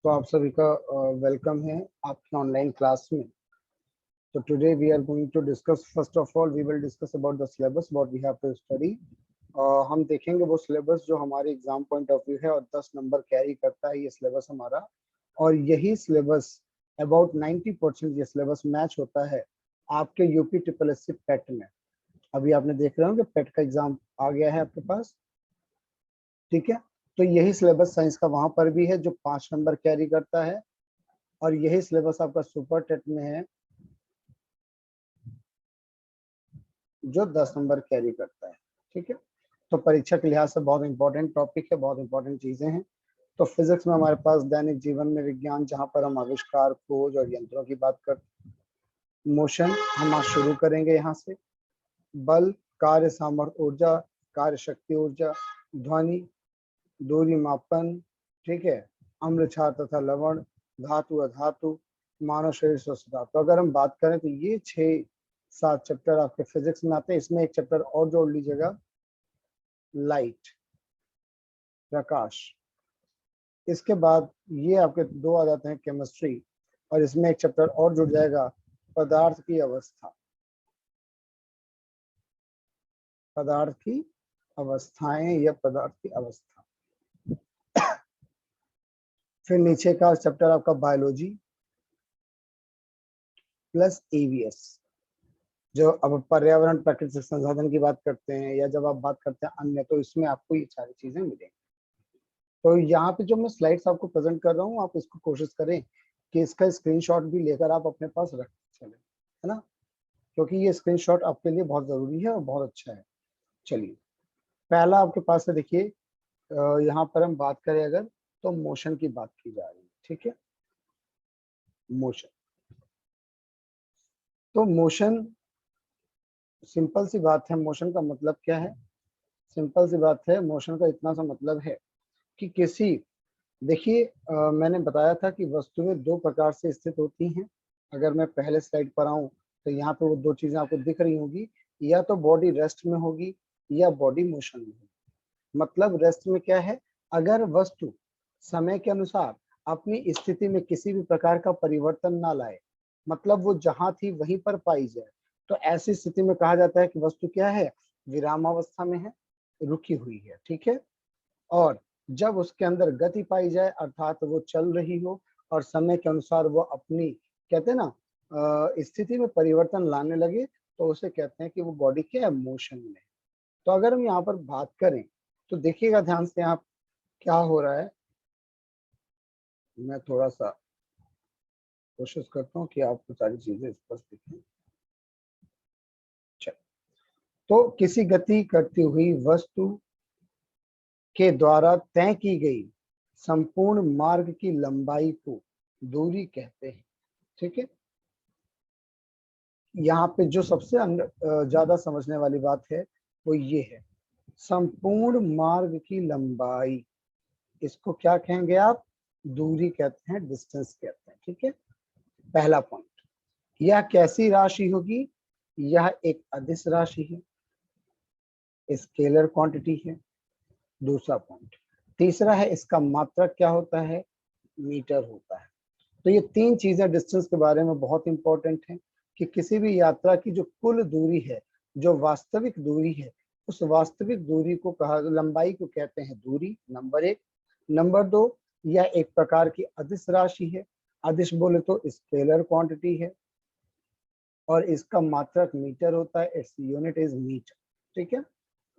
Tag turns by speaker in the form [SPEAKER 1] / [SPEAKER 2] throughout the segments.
[SPEAKER 1] तो आप सभी का वेलकम है आपकी ऑनलाइन क्लास में। तो today we are going to discuss, first of all we will discuss about the syllabus what we have to study. हम देखेंगे वो सिलेबस जो हमारे एग्जाम पॉइंट ऑफ व्यू है और 10 नंबर कैरी करता है ये सिलेबस हमारा। और यही सिलेबस अबाउट 90% ये सिलेबस मैच होता है आपके यूपी ट्रिपल एस सी पेट में। अभी आपने देख रहे हो कि पेट का एग्जाम आ गया है आपके पास, ठीक है। तो यही सिलेबस साइंस का वहां पर भी है जो 5 नंबर कैरी करता है, और यही सिलेबस आपका सुपर टेट में है जो 10 नंबर कैरी करता है, ठीक है। तो परीक्षा के लिहाज से बहुत इंपॉर्टेंट टॉपिक है, बहुत इंपॉर्टेंट चीजें हैं। तो फिजिक्स में हमारे पास दैनिक जीवन में विज्ञान, जहां पर हम आविष्कार, खोज और यंत्रों की बात करते हैं। मोशन हम आज शुरू करेंगे यहाँ से। बल, कार्य सामर्थ्य ऊर्जा, कार्य शक्ति ऊर्जा, ध्वनि, दूरी मापन, ठीक है, अम्ल क्षार तथा लवण, धातु अधातु, मानव शरीर स्वस्थता। तो अगर हम बात करें तो ये 6-7 चैप्टर आपके फिजिक्स में आते हैं। इसमें एक चैप्टर और जोड़ लीजिएगा, लाइट, प्रकाश। इसके बाद ये आपके 2 आ जाते हैं, केमिस्ट्री, और इसमें एक चैप्टर और जुड़ जाएगा, पदार्थ की अवस्था, पदार्थ की अवस्थाएं या पदार्थ की अवस्था। फिर नीचे का चैप्टर आपका बायोलॉजी प्लस ईवीएस। जो अब पर्यावरण प्राकृतिक संसाधन की बात करते हैं या जब आप बात करते हैं अन्य, तो इसमें आपको ये सारी चीजें मिलेंगी। तो यहाँ पे जो मैं स्लाइड्स आपको प्रेजेंट कर रहा हूँ, आप इसको कोशिश करें कि इसका स्क्रीनशॉट भी लेकर आप अपने पास रख चलें, है ना, क्योंकि ये स्क्रीनशॉट आपके लिए बहुत जरूरी है और बहुत अच्छा है। चलिए, पहला आपके पास है, देखिए यहाँ पर हम बात करें अगर, तो मोशन की बात की जा रही है, ठीक है। मोशन, तो मोशन सिंपल सी बात है, मोशन का मतलब क्या है? सिंपल सी बात है, मोशन का इतना सा मतलब है कि किसी, देखिए मैंने बताया था कि वस्तुएं 2 प्रकार से स्थित होती हैं। अगर मैं पहले स्लाइड पर आऊं तो यहाँ पे वो 2 चीजें आपको दिख रही होंगी, या तो बॉडी रेस्ट में होगी या बॉडी मोशन में होगी। मतलब रेस्ट में क्या है, अगर वस्तु समय के अनुसार अपनी स्थिति में किसी भी प्रकार का परिवर्तन ना लाए, मतलब वो जहां थी वहीं पर पाई जाए, तो ऐसी स्थिति में कहा जाता है कि वस्तु क्या है, विरामावस्था में है, रुकी हुई है, ठीक है। और जब उसके अंदर गति पाई जाए, अर्थात वो चल रही हो और समय के अनुसार वो अपनी, कहते हैं ना, स्थिति में परिवर्तन लाने लगे, तो उसे कहते हैं कि वो बॉडी क्या है, मोशन में। तो अगर हम यहाँ पर बात करें तो देखिएगा ध्यान से, यहाँ क्या हो रहा है, मैं थोड़ा सा कोशिश करता हूँ कि आपको सारी चीजें स्पष्ट दिखें। तो किसी गति करती हुई वस्तु के द्वारा तय की गई संपूर्ण मार्ग की लंबाई को दूरी कहते हैं, ठीक है। यहाँ पे जो सबसे ज्यादा समझने वाली बात है वो ये है, संपूर्ण मार्ग की लंबाई, इसको क्या कहेंगे आप, दूरी कहते हैं, डिस्टेंस कहते हैं, ठीक है। पहला पॉइंट, यह कैसी राशि होगी, यह एक अदिश राशि है, स्केलर क्वांटिटी है। दूसरा पॉइंट, तीसरा है, इसका मात्रक क्या होता है, मीटर होता है। तो ये 3 चीजें डिस्टेंस के बारे में बहुत इंपॉर्टेंट हैं कि किसी भी यात्रा की जो कुल दूरी है, जो वास्तविक दूरी है, उस वास्तविक दूरी को कहा, लंबाई को कहते हैं दूरी, नंबर 1। नंबर 2, यह एक प्रकार की अदिश राशि है, अदिश बोले तो स्केलर क्वांटिटी है, और इसका मात्रक मीटर होता है, इट्स यूनिट इज मीटर, ठीक है।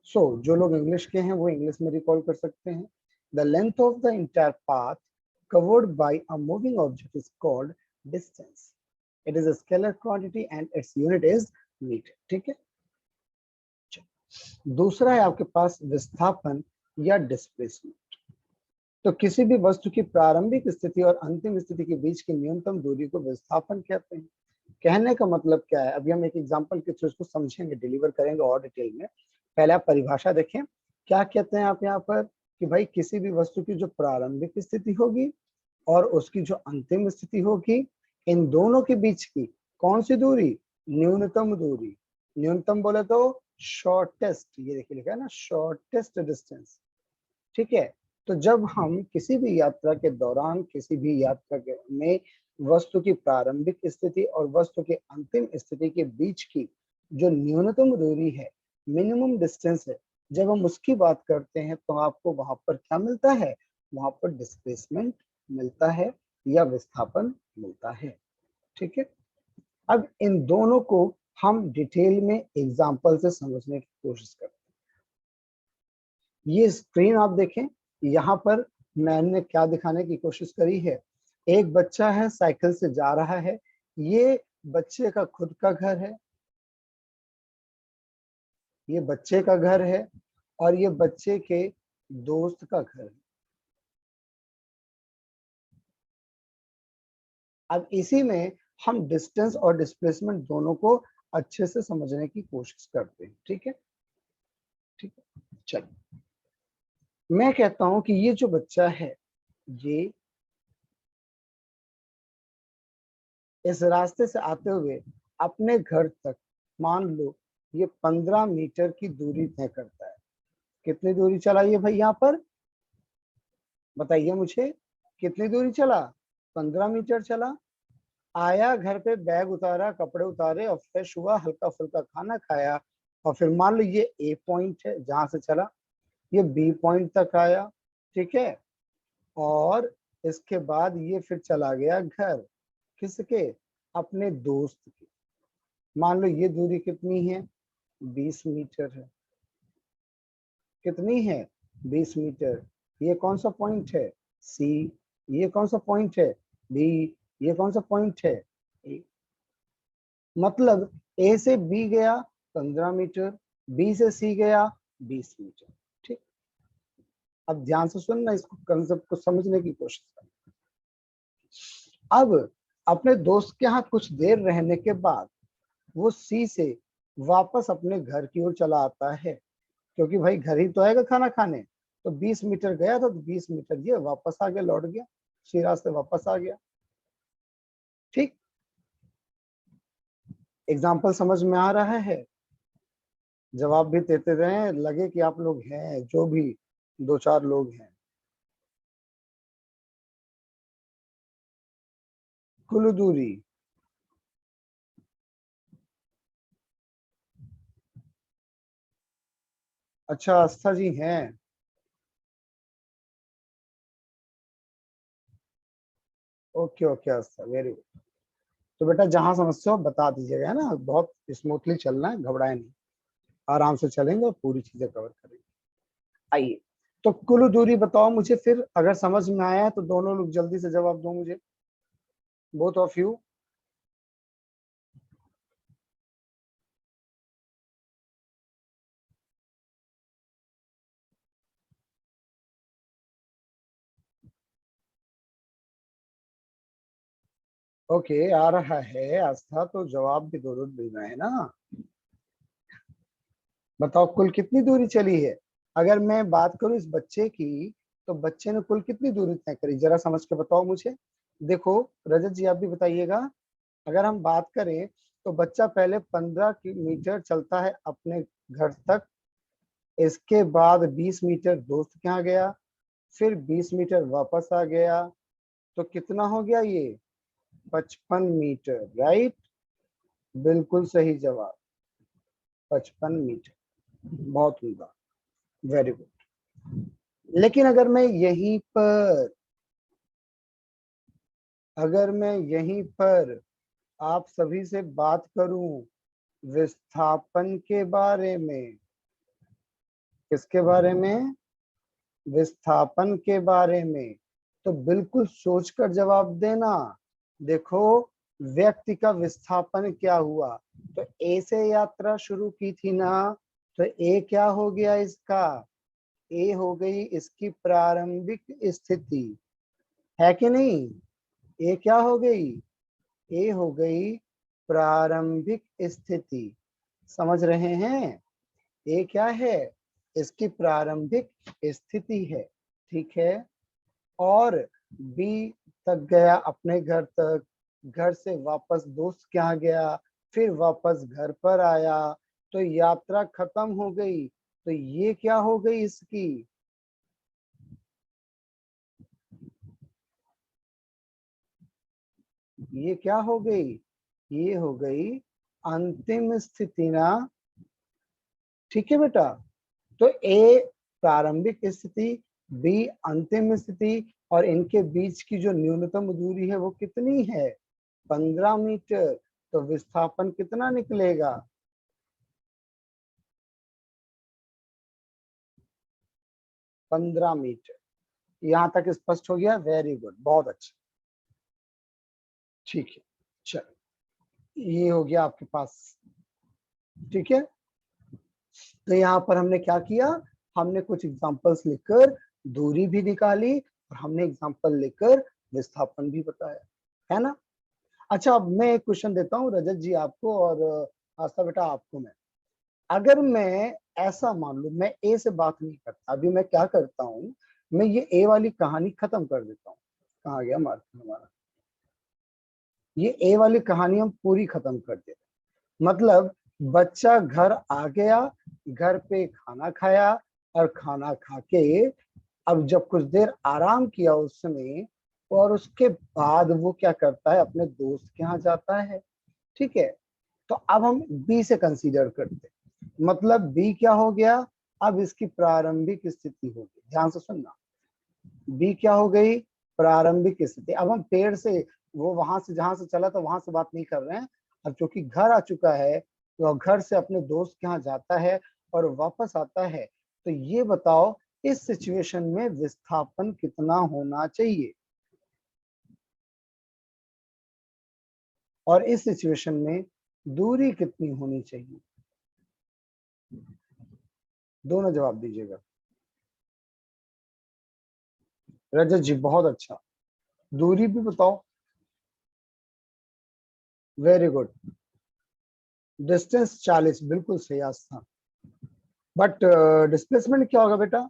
[SPEAKER 1] सो जो लोग इंग्लिश के हैं वो इंग्लिश में रिकॉल कर सकते हैं। The length of the entire path covered by a moving object is called distance. It is a scalar quantity and its unit is meter, ठीक है। दूसरा है आपके पास विस्थापन या डिस्प्लेसमेंट। तो किसी भी वस्तु की प्रारंभिक स्थिति और अंतिम स्थिति के बीच की न्यूनतम दूरी को विस्थापन कहते हैं। कहने का मतलब क्या है, अभी हम एक एग्जांपल के थ्रू इसको समझेंगे, डिलीवर करेंगे और डिटेल में। पहले आप परिभाषा देखें, क्या कहते हैं आप यहाँ पर, कि भाई किसी भी वस्तु की जो प्रारंभिक स्थिति होगी और उसकी जो अंतिम स्थिति होगी, इन दोनों के बीच की कौन सी दूरी, न्यूनतम दूरी। न्यूनतम बोले तो शॉर्टेस्ट, ये देखिए लिखा है ना, शॉर्टेस्ट डिस्टेंस, ठीक है। तो जब हम किसी भी यात्रा के दौरान, किसी भी में वस्तु की प्रारंभिक स्थिति और वस्तु की अंतिम स्थिति के बीच की जो न्यूनतम दूरी है, मिनिमम डिस्टेंस है, जब हम उसकी बात करते हैं तो आपको वहां पर क्या मिलता है? वहां पर डिस्प्लेसमेंट मिलता है या विस्थापन मिलता है। ठीक है, अब इन दोनों को हम डिटेल में एग्जाम्पल से समझने की कोशिश करते हैं। ये स्क्रीन आप देखें, यहाँ पर मैंने क्या दिखाने की कोशिश करी है। एक बच्चा है, साइकिल से जा रहा है। ये बच्चे का खुद का घर है, ये बच्चे का घर है और ये बच्चे के दोस्त का घर है। अब इसी में हम डिस्टेंस और डिस्प्लेसमेंट दोनों को अच्छे से समझने की कोशिश करते हैं। ठीक है, ठीक है, चलिए मैं कहता हूं कि ये जो बच्चा है, ये इस रास्ते से आते हुए अपने घर तक मान लो ये 15 मीटर की दूरी तय करता है। कितनी दूरी चला ये भाई? यहाँ पर बताइए मुझे, कितनी दूरी चला? 15 मीटर चला। आया, घर पे बैग उतारा, कपड़े उतारे और फ्रेश हुआ, हल्का फुल्का खाना खाया और फिर मान लो ये ए पॉइंट है जहां से चला, ये बी पॉइंट तक आया। ठीक है, और इसके बाद ये फिर चला गया घर, किसके? अपने दोस्त के। मान लो ये दूरी कितनी है? 20 मीटर है। कितनी है? 20 मीटर। ये कौन सा पॉइंट है? सी। ये कौन सा पॉइंट है? बी। ये कौन सा पॉइंट है? ए। मतलब ए से बी गया 15 मीटर, बी से सी गया 20 मीटर। ठीक, अब ध्यान से सुनना, इसको कंसेप्ट को समझने की कोशिश करना। अब अपने दोस्त के यहाँ कुछ देर रहने के बाद वो सी से वापस अपने घर की ओर चला आता है, क्योंकि भाई घर ही तो आएगा खाना खाने। तो 20 मीटर गया था तो 20 मीटर ये वापस आ गया, लौट गया, सी रास्ते वापस आ गया। ठीक, एग्जाम्पल समझ में आ रहा है? जवाब भी देते रहे, लगे कि आप लोग हैं, जो भी 2-4 लोग हैं। कुल दूरी, अच्छा आस्था जी हैं। ओके ओके आस्था, वेरी गुड। तो बेटा जहां समस्या हो बता दीजिएगा, है ना? बहुत स्मूथली चलना है, घबराए नहीं, आराम से चलेंगे और पूरी चीजें कवर करेंगे। आइए, तो कुल दूरी बताओ मुझे फिर, अगर समझ में आया तो दोनों लोग जल्दी से जवाब दो मुझे, बोथ ऑफ यू। ओके, आ रहा है आस्था, तो जवाब भी दोनों देना है ना। बताओ कुल कितनी दूरी चली है? अगर मैं बात करूं इस बच्चे की, तो बच्चे ने कुल कितनी दूरी तय करी, जरा समझ के बताओ मुझे। देखो रजत जी आप भी बताइएगा। अगर हम बात करें तो बच्चा पहले 15 मीटर चलता है अपने घर तक, इसके बाद 20 मीटर दोस्त के यहाँ गया, फिर 20 मीटर वापस आ गया, तो कितना हो गया ये? 55 मीटर, राइट? बिल्कुल सही जवाब, 55 मीटर। बहुत उम्दा, वेरी गुड। लेकिन अगर मैं यहीं पर आप सभी से बात करूं विस्थापन के बारे में, किसके बारे में? विस्थापन के बारे में, तो बिल्कुल सोचकर जवाब देना। देखो व्यक्ति का विस्थापन क्या हुआ, तो ए से यात्रा शुरू की थी ना, तो ए क्या हो गया इसका? ए हो गई इसकी प्रारंभिक स्थिति, है कि नहीं? ए क्या हो गई? ए हो गई प्रारंभिक स्थिति। समझ रहे हैं? ए क्या है? इसकी प्रारंभिक स्थिति है। ठीक है, और बी तक गया अपने घर तक, घर से वापस दोस्त के यहाँ गया, फिर वापस घर पर आया, तो यात्रा खत्म हो गई। तो ये क्या हो गई इसकी? ये क्या हो गई, ये हो गई अंतिम स्थिति ना। ठीक है बेटा, तो ए प्रारंभिक स्थिति, बी अंतिम स्थिति, और इनके बीच की जो न्यूनतम दूरी है वो कितनी है, 15 मीटर। तो विस्थापन कितना निकलेगा, 15 मीटर। यहां तक स्पष्ट हो गया, वेरी गुड, बहुत अच्छा। ठीक है, चलो ये हो गया आपके पास। ठीक है, तो यहाँ पर हमने क्या किया, हमने कुछ एग्जांपल्स लिखकर दूरी भी निकाली, और हमने एग्जांपल लिखकर विस्थापन भी बताया, है ना। अच्छा, अब मैं एक क्वेश्चन देता हूँ रजत जी आपको, और आस्था बेटा आपको। मैं अगर मैं ऐसा मान लूं, मैं ए से बात नहीं करता, अभी मैं क्या करता हूँ, मैं ये ए वाली कहानी खत्म कर देता हूँ। कहाँ गया मार्क हमारा, ये ए वाली कहानी हम पूरी खत्म कर देते, मतलब बच्चा घर आ गया, घर पे खाना खाया, और खाना खा के अब जब कुछ देर आराम किया उस समय, और उसके बाद वो क्या करता है, अपने दोस्त के यहाँ जाता है। ठीक है, तो अब हम बी से कंसीडर करते हैं, मतलब बी क्या हो गया, अब इसकी प्रारंभिक स्थिति हो गई, ध्यान से सुनना। बी क्या हो गई, प्रारंभिक स्थिति। अब हम पेड़ से, वो वहां से जहां से चला था वहां से बात नहीं कर रहे हैं, अब क्योंकि घर आ चुका है, तो घर से अपने दोस्त के यहाँ जाता है और वापस आता है। तो ये बताओ, इस सिचुएशन में विस्थापन कितना होना चाहिए, और इस सिचुएशन में दूरी कितनी होनी चाहिए, दोनों जवाब दीजिएगा। रजत जी बहुत अच्छा, दूरी भी बताओ। वेरी गुड, डिस्टेंस 40, बिल्कुल सही आस्था। बट डिस्प्लेसमेंट क्या होगा बेटा,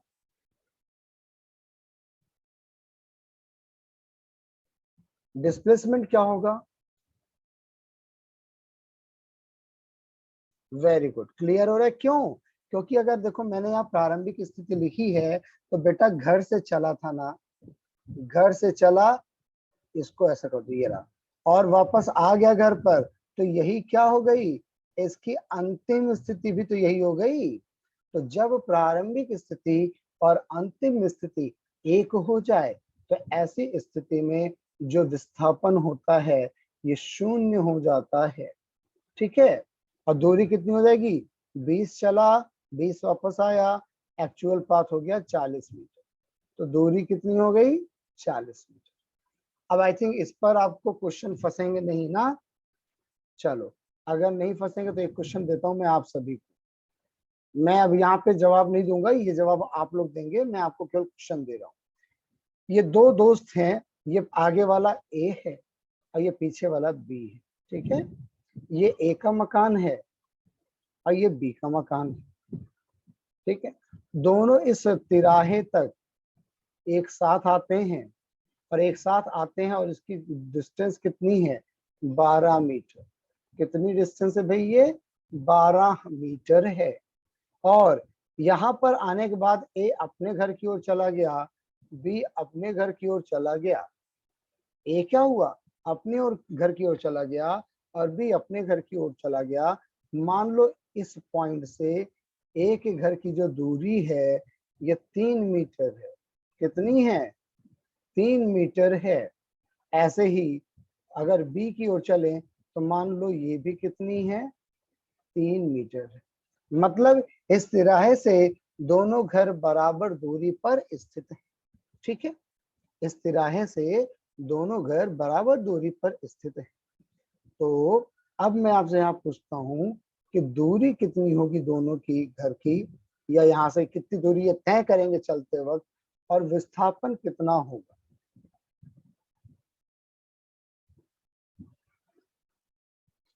[SPEAKER 1] डिस्प्लेसमेंट क्या होगा। वेरी गुड, क्लियर हो रहा है, क्यों, क्योंकि अगर देखो मैंने यहाँ प्रारंभिक स्थिति लिखी है, तो बेटा घर से चला था ना, घर से चला, इसको ऐसा कर दिए रहा, और वापस आ गया घर पर, तो यही क्या हो गई, इसकी अंतिम स्थिति भी तो यही हो गई। तो जब प्रारंभिक स्थिति और अंतिम स्थिति एक हो जाए, तो ऐसी स्थिति में जो विस्थापन होता है ये शून्य हो जाता है। ठीक है, और दूरी कितनी हो जाएगी, 20 चला, 20 वापस आया, एक्चुअल पाथ हो गया 40 मीटर, तो दूरी कितनी हो गई, 40 मीटर। अब आई थिंक इस पर आपको क्वेश्चन फंसेंगे नहीं ना, चलो अगर नहीं फंसेंगे तो एक क्वेश्चन देता हूं मैं आप सभी को। मैं अब यहाँ पे जवाब नहीं दूंगा, ये जवाब आप लोग देंगे, मैं आपको केवल क्वेश्चन दे रहा हूँ। ये दो दोस्त हैं, ये आगे वाला ए है और ये पीछे वाला बी है। ठीक है, ये ए का मकान है और ये बी का मकान है। ठीक है, दोनों इस तिराहे तक एक साथ आते हैं, और एक साथ आते हैं, और इसकी डिस्टेंस कितनी है, 12 मीटर। कितनी डिस्टेंस है भाई, ये 12 मीटर है। और यहाँ पर आने के बाद ए अपने घर की ओर चला गया, बी अपने घर की ओर चला गया। ए क्या हुआ, अपने और घर की ओर चला गया, और बी अपने घर की ओर चला गया। मान लो इस पॉइंट से ए के घर की जो दूरी है ये 3 मीटर है। कितनी है, 3 मीटर है। ऐसे ही अगर बी की ओर चले तो मान लो ये भी कितनी है, 3 मीटर है। मतलब इस तिराहे से दोनों घर बराबर दूरी पर स्थित है। ठीक है, इस तिराहे से दोनों घर बराबर दूरी पर स्थित है। तो अब मैं आपसे यहाँ पूछता हूँ कि दूरी कितनी होगी दोनों की घर की, या यहाँ से कितनी दूरी ये तय करेंगे चलते वक्त, और विस्थापन कितना होगा।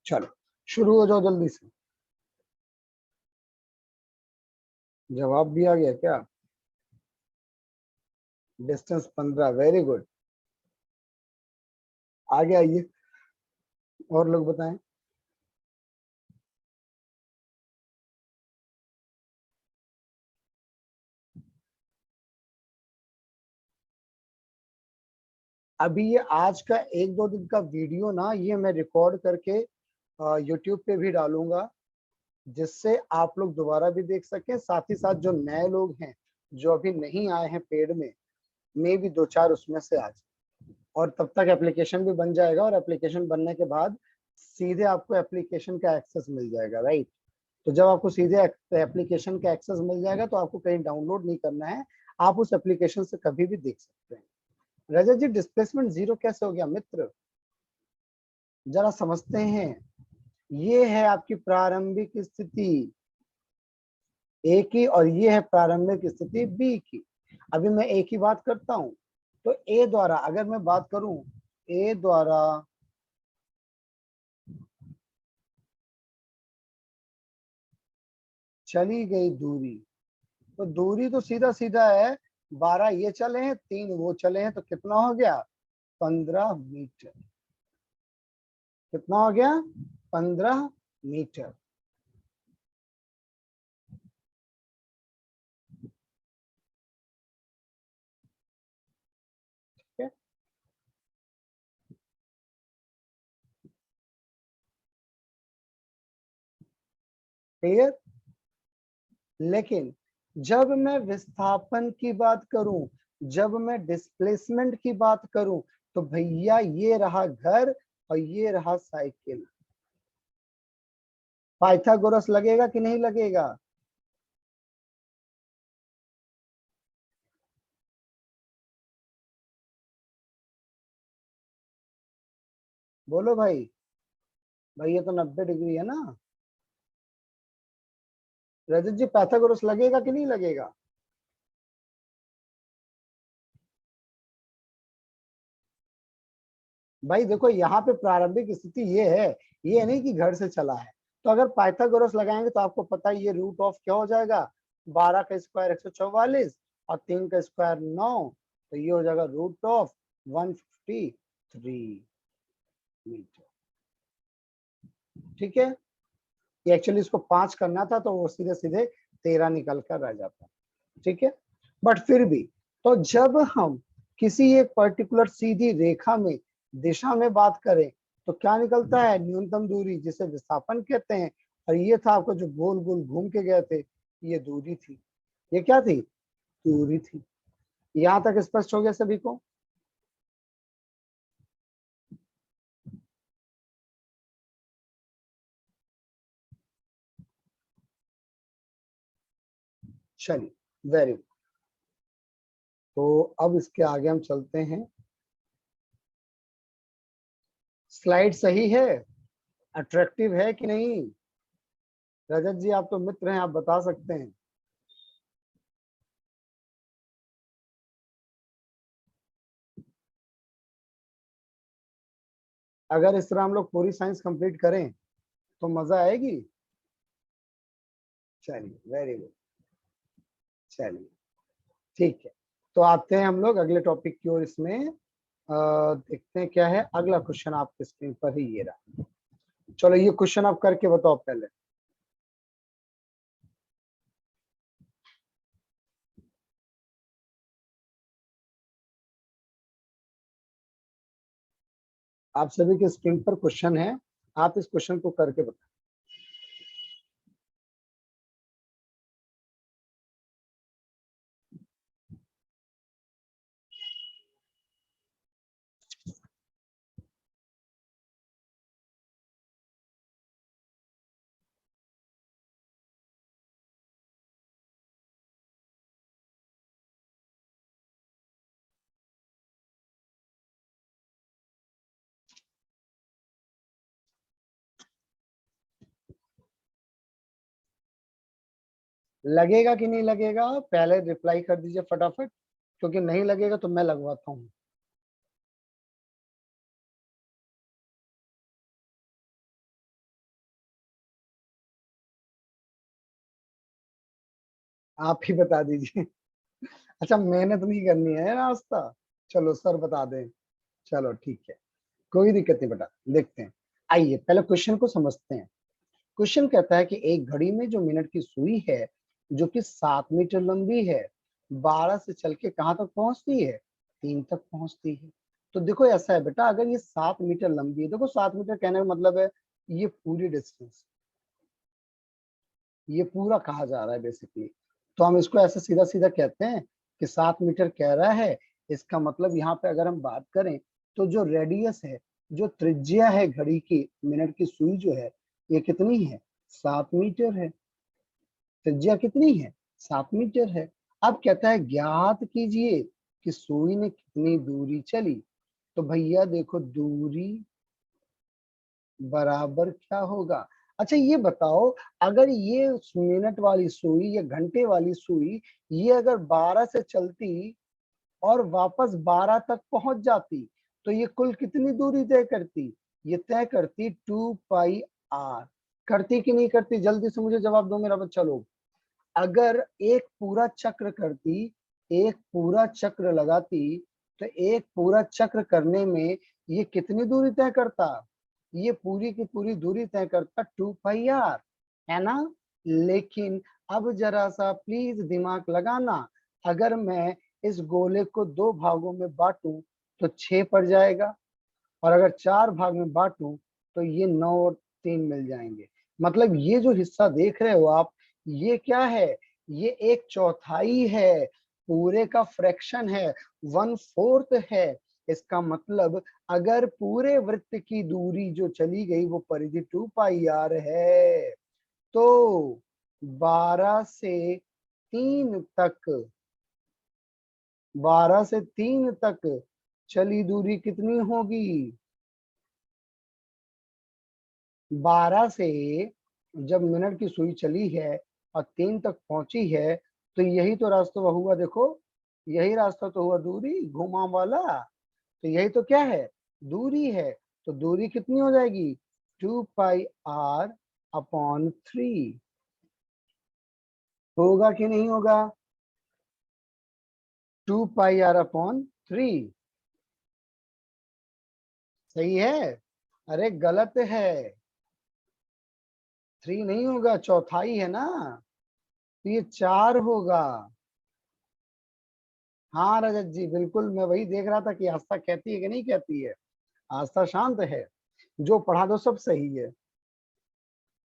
[SPEAKER 1] चलो शुरू हो जाओ जल्दी से, जवाब भी आ गया क्या, डिस्टेंस 15, वेरी गुड। आगे आइए, और लोग बताएं। अभी ये आज का 1-2 दिन का वीडियो ना, ये मैं रिकॉर्ड करके यूट्यूब पे भी डालूंगा, जिससे आप लोग दोबारा भी देख सकें। साथ ही साथ जो नए लोग हैं जो अभी नहीं आए हैं पेड में, मे भी 2-4 उसमें से आ जाए, और तब तक एप्लीकेशन भी बन जाएगा, और एप्लीकेशन बनने के बाद सीधे आपको एप्लीकेशन का एक्सेस मिल जाएगा, राइट। तो जब आपको सीधे एप्लीकेशन का एक्सेस मिल जाएगा तो आपको कहीं डाउनलोड नहीं करना है, आप उस एप्लीकेशन से कभी भी देख सकते हैं। रजत जी, डिस्प्लेसमेंट जीरो कैसे हो गया मित्र, जरा समझते हैं। ये है आपकी प्रारंभिक स्थिति ए की, और ये है प्रारंभिक स्थिति बी की। अभी मैं ए की बात करता हूं, तो ए द्वारा अगर मैं बात करूं, ए द्वारा चली गई दूरी, तो दूरी तो सीधा सीधा है, 12 ये चले हैं, 3 वो चले हैं, तो कितना हो गया, 15 मीटर। कितना हो गया, 15 मीटर। ठीक है, क्लियर। लेकिन जब मैं विस्थापन की बात करूं, जब मैं डिस्प्लेसमेंट की बात करूं, तो भैया ये रहा घर और ये रहा साइकिल। पाइथागोरस लगेगा कि नहीं लगेगा, बोलो भाई। भाई ये तो 90 डिग्री है ना। रजत जी, पाइथागोरस लगेगा कि नहीं लगेगा। भाई देखो, यहाँ पे प्रारंभिक स्थिति ये है, ये नहीं कि घर से चला है। तो अगर पाइथागोरस लगाएंगे तो आपको पता है ये रूट ऑफ क्या हो जाएगा, 12 का स्क्वायर 144, और 3 का स्क्वायर 9, तो ये हो जाएगा रूट ऑफ 153 मीटर। ठीक है, ये एक्चुअली इसको 5 करना था, तो वो सीधे सीधे 13 निकल कर रह जाता। ठीक है, बट फिर भी, तो जब हम किसी एक पर्टिकुलर सीधी रेखा में दिशा में बात करें, तो क्या निकलता है, न्यूनतम दूरी, जिसे विस्थापन कहते हैं। और ये था आपको जो गोल गोल घूम के गए थे, ये दूरी थी। ये क्या थी, दूरी थी। यहां तक स्पष्ट हो गया सभी को। चलिए, वेरी गुड। तो अब इसके आगे हम चलते हैं। स्लाइड सही है, अट्रैक्टिव है कि नहीं। रजत जी, आप तो मित्र हैं, आप बता सकते हैं। अगर इस तरह हम लोग पूरी साइंस कंप्लीट करें तो मजा आएगी। चलिए, वेरी गुड। चलिए, ठीक है। तो आते हैं हम लोग अगले टॉपिक की ओर। इसमें देखते हैं क्या है अगला क्वेश्चन। आपके स्क्रीन पर ही ये रहा। चलो, ये क्वेश्चन आप करके बताओ पहले। आप सभी के स्क्रीन पर क्वेश्चन है, आप इस क्वेश्चन को करके बताओ। लगेगा कि नहीं लगेगा, पहले रिप्लाई कर दीजिए फटाफट, क्योंकि नहीं लगेगा तो मैं लगवाता हूँ। आप ही बता दीजिए। अच्छा, मेहनत नहीं करनी है नाश्ता। चलो सर बता दें। चलो ठीक है, कोई दिक्कत नहीं बेटा, देखते हैं। आइए पहले क्वेश्चन को समझते हैं। क्वेश्चन कहता है कि एक घड़ी में जो मिनट की सुई है, जो कि 7 मीटर लंबी है, 12 से चल के कहां तक पहुंचती है, 3 तक पहुंचती है। तो देखो ऐसा है बेटा, अगर ये 7 मीटर लंबी है, देखो 7 मीटर कहने का मतलब है ये पूरी डिस्टेंस, ये पूरा कहा जा रहा है बेसिकली। तो हम इसको ऐसे सीधा सीधा कहते हैं कि 7 मीटर कह रहा है। इसका मतलब यहाँ पे अगर हम बात करें तो जो रेडियस है, जो त्रिज्या है घड़ी की, मिनट की सुई जो है, ये कितनी है? 7 मीटर है। त्रिज्या कितनी है? 7 मीटर है। अब कहता है ज्ञात कीजिए कि सुई ने कितनी दूरी चली। तो भैया देखो, दूरी बराबर क्या होगा? अच्छा ये बताओ, अगर ये मिनट वाली सुई या घंटे वाली सुई, ये अगर 12 से चलती और वापस 12 तक पहुंच जाती, तो ये कुल कितनी दूरी तय करती? ये तय करती 2 पाई आर। करती कि नहीं करती? जल्दी से मुझे जवाब दो मेरा बच्चा लोग। अगर एक पूरा चक्र करती, एक पूरा चक्र लगाती, तो एक पूरा चक्र करने में ये कितनी दूरी तय करता? ये पूरी की पूरी दूरी तय करता 2 पाई आर, है ना? लेकिन अब जरा सा प्लीज दिमाग लगाना, अगर मैं इस गोले को 2 भागों में बांटूं तो 6 पड़ जाएगा, और अगर 4 भाग में बांटूं तो ये 9 और 3 मिल जाएंगे। मतलब ये जो हिस्सा देख रहे हो आप, ये क्या है? ये 1/4 है, पूरे का फ्रैक्शन है, 1/4 है। इसका मतलब अगर पूरे वृत्त की दूरी जो चली गई वो परिधि 2 पाई आर है, तो 12 से 3 तक, 12 से 3 तक चली दूरी कितनी होगी? 12 से, जब मिनट की सुई चली है और 3 तक पहुंची है, तो यही तो रास्ता हुआ, देखो यही रास्ता तो हुआ दूरी घुमा वाला। तो यही तो क्या है? दूरी है। तो दूरी कितनी हो जाएगी? 2 पाई आर अपॉन 3। होगा कि नहीं होगा? 2 पाई आर अपॉन 3 सही है? अरे गलत है, 3 नहीं होगा, चौथाई है ना, तो ये 4 होगा। हाँ रजत जी बिल्कुल, मैं वही देख रहा था कि आस्था कहती है कि नहीं कहती है। आस्था शांत है, जो पढ़ा दो सब सही है।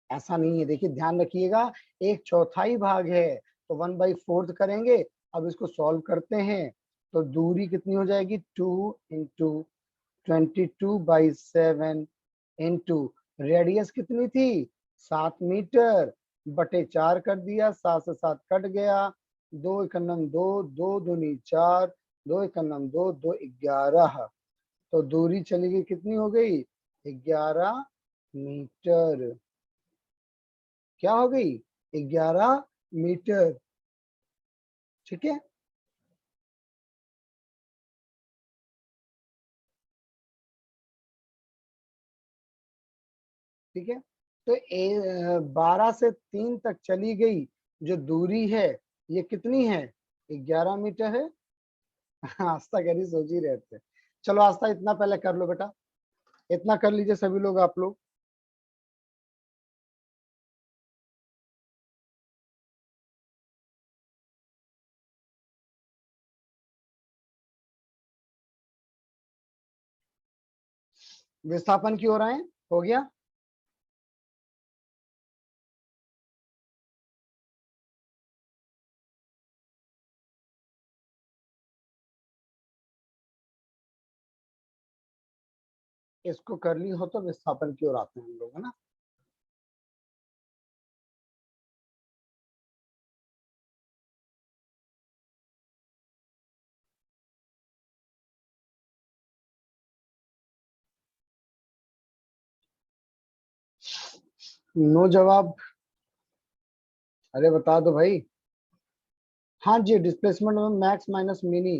[SPEAKER 1] ऐसा नहीं है, देखिए ध्यान रखिएगा, 1/4 भाग है, तो 1/4 करेंगे। अब इसको सॉल्व करते हैं, तो दूरी कितनी हो जाएगी? 2 × 22/7 इंटू रेडियस कितनी थी? 7 मीटर, बटे 4 कर दिया, 7 से 7 कट गया, 2 × 2 2 दूनी 4, 2 × 2 2 11। तो दूरी चली गई, कितनी हो गई? 11 मीटर। क्या हो गई? 11 मीटर। ठीक है। ठीक है, तो 12 से 3 तक चली गई जो दूरी है, ये कितनी है? 11 मीटर है। आस्था कह रही सोच ही रहे थे। चलो आस्था इतना पहले कर लो बेटा, इतना कर लीजिए सभी लोग, आप लोग। विस्थापन की ओर आए, हो गया। इसको कर ली हो तो विस्थापन की ओर आते हैं हम लोग, है ना। नो जवाब। अरे बता दो भाई। हाँ जी, डिस्प्लेसमेंट में मैक्स माइनस मिनी।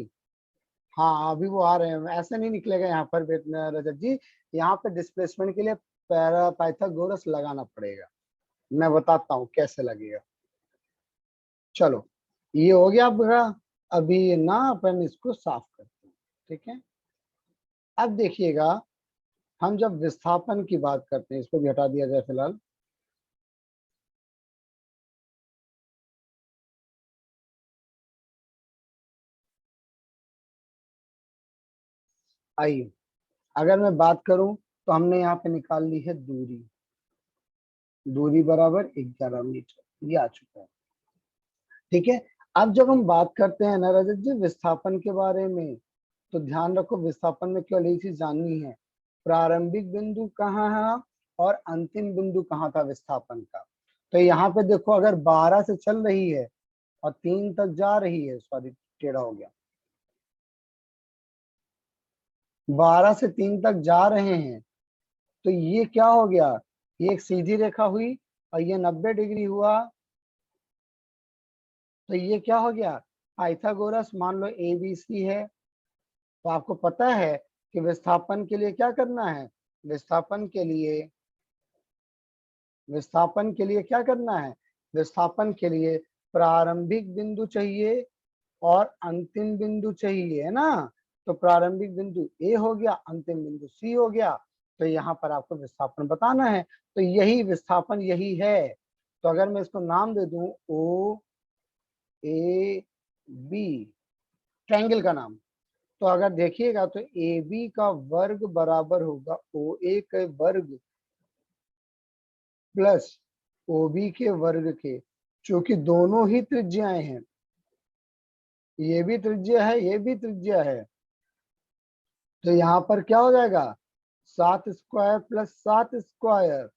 [SPEAKER 1] हाँ अभी वो आ रहे हैं, ऐसे नहीं निकलेगा यहाँ पर रजत जी। यहाँ पे डिस्प्लेसमेंट के लिए पैरा पाइथागोरस लगाना पड़ेगा। मैं बताता हूँ कैसे लगेगा। चलो ये हो गया आपका। अभी ना अपन इसको साफ करते हैं, ठीक है। अब देखिएगा, हम जब विस्थापन की बात करते हैं, इसको भी हटा दिया जाए फिलहाल। आइए, अगर मैं बात करूं तो हमने यहाँ पे निकाल ली है दूरी, दूरी बराबर 11 मीटर, ये आ चुका है। ठीक है, अब जब हम बात करते हैं ना रजत जी विस्थापन के बारे में, तो ध्यान रखो विस्थापन में केवल एक चीज जाननी है, प्रारंभिक बिंदु कहाँ है और अंतिम बिंदु कहाँ था विस्थापन का। तो यहाँ पे देखो अगर 12 से चल रही है और 3 तक जा रही है, सॉरी टेढ़ा हो गया, 12 से 3 तक जा रहे हैं, तो ये क्या हो गया, ये एक सीधी रेखा हुई और ये 90 डिग्री हुआ, तो ये क्या हो गया, पाइथागोरस मान लो एबीसी है। तो आपको पता है कि विस्थापन के लिए क्या करना है, विस्थापन के लिए, विस्थापन के लिए क्या करना है, विस्थापन के लिए प्रारंभिक बिंदु चाहिए और अंतिम बिंदु चाहिए, है ना। तो प्रारंभिक बिंदु ए हो गया, अंतिम बिंदु सी हो गया, तो यहाँ पर आपको विस्थापन बताना है, तो यही विस्थापन यही है। तो अगर मैं इसको नाम दे दूं ओ ए बी, ट्रायंगल का नाम, तो अगर देखिएगा तो ए बी का वर्ग बराबर होगा ओ ए के वर्ग प्लस ओ बी के वर्ग के, क्योंकि दोनों ही त्रिज्याएं हैं, ये भी त्रिज्या है ये भी त्रिज्या है, तो यहाँ पर क्या हो जाएगा 7 स्क्वायर प्लस 7 स्क्वायर,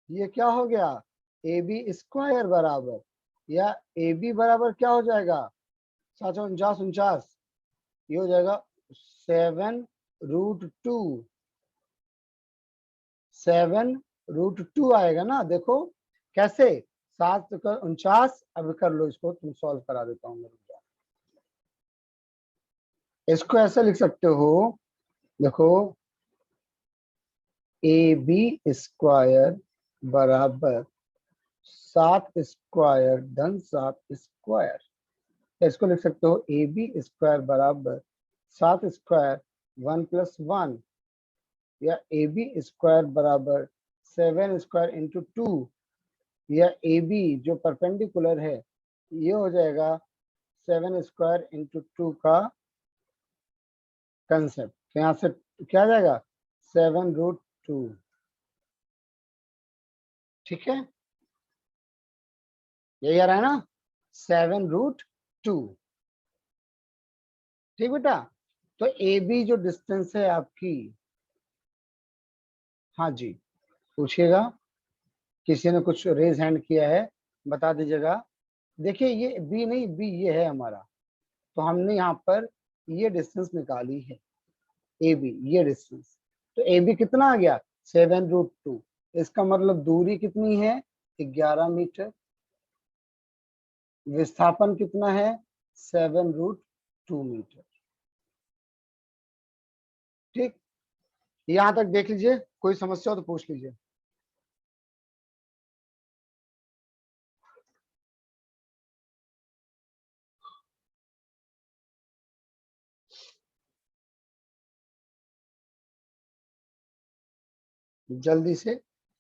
[SPEAKER 1] ये क्या हो गया ए बी स्क्वायर बराबर, या ए बी बराबर क्या हो जाएगा 7 49 49, ये हो जाएगा 7√2, 7√2 आएगा ना। देखो कैसे, 7 49, अब कर लो इसको, तुम सॉल्व करा देता हूँ मैं, इसको ऐसे लिख सकते हो, देखो ए बी स्क्वायर बराबर 7 स्क्वायर धन 7 स्क्वायर, इसको लिख सकते हो ए बी स्क्वायर बराबर 7 स्क्वायर 1+1, या ए बी स्क्वायर बराबर 7 स्क्वायर इंटू 2, या ए बी जो परपेंडिकुलर है ये हो जाएगा 7 स्क्वायर इंटू 2 का कंसेप्ट, तो यहाँ से क्या आ जाएगा 7√2। ठीक है, यही आ रहा है ना 7√2। ठीक बेटा, तो ए बी जो डिस्टेंस है आपकी, हाँ जी पूछिएगा, किसी ने कुछ रेज हैंड किया है बता दीजिएगा। देखिए ये बी नहीं, बी ये है हमारा, तो हमने यहाँ पर ये डिस्टेंस निकाली है ए बी, ये डिस्टेंस, तो ए बी कितना आ गया 7√2, इसका मतलब दूरी कितनी है 11 मीटर, विस्थापन कितना है 7√2 मीटर। ठीक, यहां तक देख लीजिए, कोई समस्या हो तो पूछ लीजिए। जल्दी से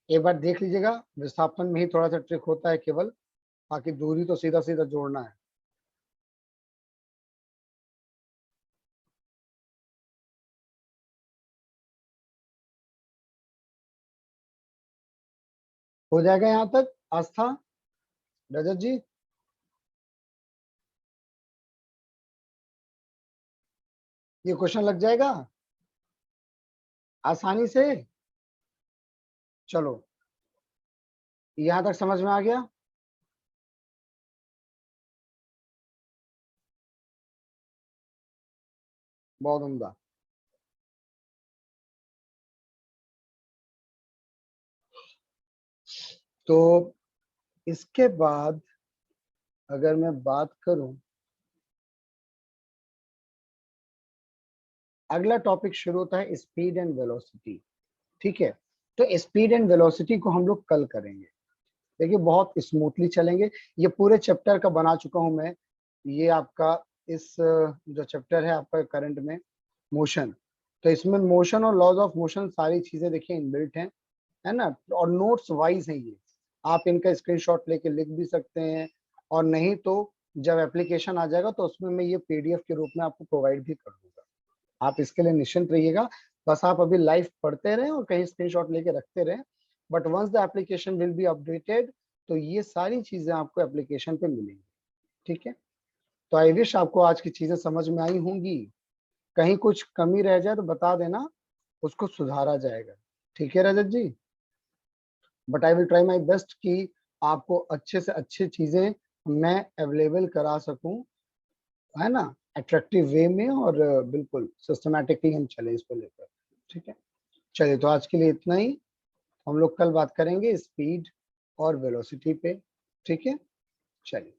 [SPEAKER 1] एक बार देख लीजिएगा, विस्थापन में ही थोड़ा सा ट्रिक होता है केवल, बाकी दूरी तो सीधा सीधा जोड़ना है। हो जाएगा यहाँ तक आस्था, रजत जी, ये क्वेश्चन लग जाएगा आसानी से। चलो यहाँ तक समझ में आ गया। बहुत उम्दा। तो इसके बाद अगर मैं बात करूं, अगला टॉपिक शुरू होता है स्पीड एंड वेलोसिटी। ठीक है, तो स्पीड एंड वेलोसिटी को हम लोग कल करेंगे। देखिए बहुत स्मूथली चलेंगे, ये पूरे चैप्टर का बना चुका हूं मैं, ये आपका इस जो चैप्टर है आपका करंट में मोशन, तो इसमें मोशन और लॉज ऑफ मोशन सारी चीजें देखिए इनबिल्ट हैं, है ना, और नोट्स वाइज है ये, आप इनका स्क्रीनशॉट लेके लिख भी सकते हैं, और नहीं तो जब एप्लीकेशन आ जाएगा तो उसमें मैं ये पीडीएफ के रूप में आपको प्रोवाइड भी कर दूंगा। आप इसके लिए निश्चिंत रहिएगा। बस आप अभी लाइव पढ़ते रहें और कहीं स्क्रीनशॉट लेके रखते रहें, but once the application will be updated तो ये सारी चीजें आपको एप्लीकेशन पे मिलेंगी। ठीक है, तो आई विश आपको आज की चीजें समझ में आई होंगी। कहीं कुछ कमी रह जाए तो बता देना, उसको सुधारा जाएगा। ठीक है Rajat ji, but I will try my best कि आपको अच्छे से अच्छी चीजें मैं अवेलेबल करा सकूं, है ना, अट्रैक्टिव वे में, और बिल्कुल सिस्टमैटिकली हम चले इस पर लेकर। ठीक है, चलिए तो आज के लिए इतना ही। हम लोग कल बात करेंगे स्पीड और वेलोसिटी पे। ठीक है, चलिए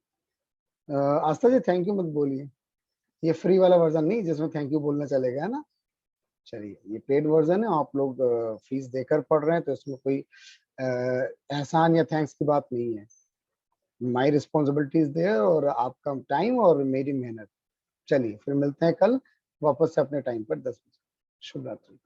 [SPEAKER 1] आस्था जी थैंक यू मत बोलिए, ये फ्री वाला वर्जन नहीं जिसमें थैंक यू बोलना चलेगा, है ना। चलिए ये पेड वर्जन है, आप लोग फीस देकर पढ़ रहे हैं तो इसमें कोई एहसान या थैंक्स की बात नहीं है। माई रिस्पॉन्सिबिलिटी इज देयर, और आपका टाइम और मेरी मेहनत। चलिए फिर मिलते हैं कल वापस से अपने टाइम पर 10 बजे। शुभ रात्रि।